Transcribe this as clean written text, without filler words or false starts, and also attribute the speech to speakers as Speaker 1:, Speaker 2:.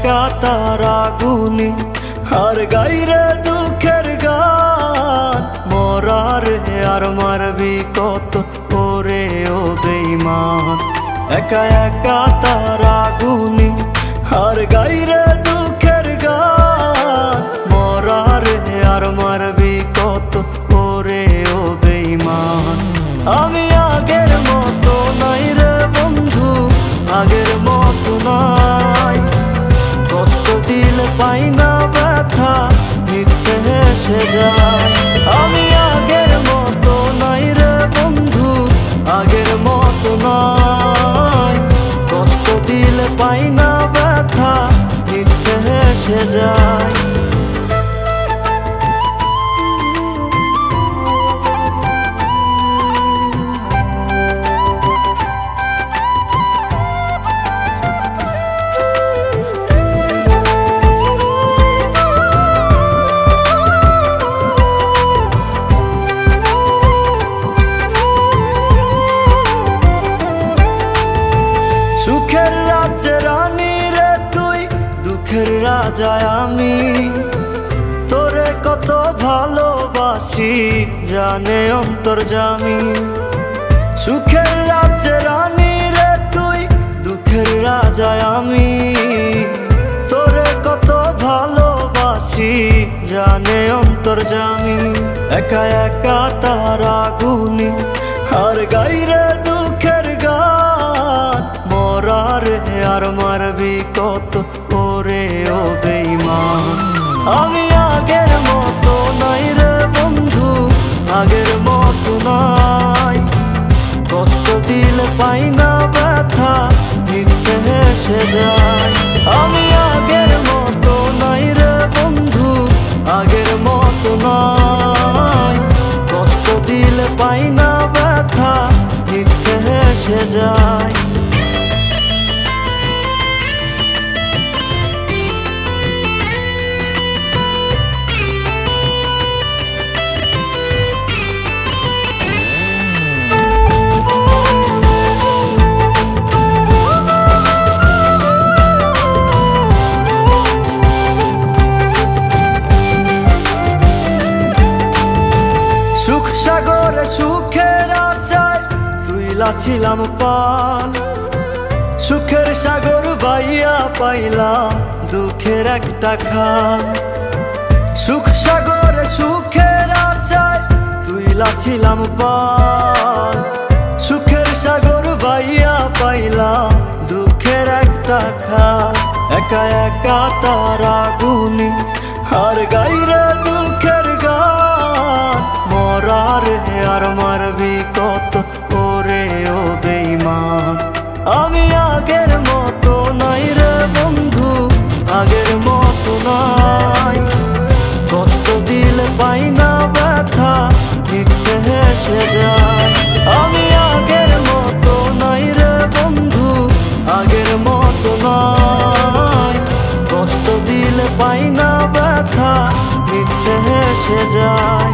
Speaker 1: একা তারা গুনি আর গাইরে দুঃখের গান। মরারে আর মারবি কত ওরে ও বেঈমান। একা একা তারা গুনি আর গাইরে দুঃখের গান। মরারে আর মারবি কত ওরে ও বেঈমান। আমি আগের মতো নাই রে বন্ধু, আগের মতো নাই। কষ্ট দিলে পাই না ব্যথা, মিথ্যে হেসে যায়। আমি আগের মতো নাই রে বন্ধু, আগের মতো নাই। কষ্ট দিলে পাই না ব্যথা, মিথ্যে হেসে যায়। সুখের রাজ্যে রানী রে তুই, দুঃখের রাজায় আমি। তোরে কত ভালোবাসি জানে অন্তর্যামী। সুখের রাজ্যে রানী রে তুই, দুঃখের রাজায় আমি। তোরে কত ভালোবাসি জানে অন্তর্যামী। একা একা তারা গুনি আর গাইরে দুঃখের গান। মরারে আর মারবি কত ওরে ও বেঈমান। আমি আগের মতো নাই রে বন্ধু, আগের মতো নাই। কষ্ট দিলে পাই না ব্যথা, মিথ্যে হেসে যায়। আমি আগের মতো নাই রে বন্ধু, আগের মতো নাই। কষ্ট দিলে পাই না ব্যথা, মিথ্যে হেসে যায়। সুখ সাগরে সুখের আশায় তুইলা ছিলাম পাল। সুখের সাগর বাইয়া পাইলাম দুঃখের একটা খাল। সুখ সাগরে সুখের আশায় তুইলা ছিলাম পাল। সুখের সাগর বাইয়া পাইলাম দুঃখের একটা খাল। একা একা তারা গুনি আর গাইরে দুঃখের গান। মরারে আর মারবি কত ওরে ও বেঈমান। আমি আগের মতো নাই রে বন্ধু, আগের মতো নাই। কষ্ট দিলে পাই না ব্যথা, মিথ্যে হেসে যায়। আমি আগের মতো নাই রে বন্ধু, আগের মতো নাই। কষ্ট দিলে পাই না ব্যথা, মিথ্যে হেসে যায়।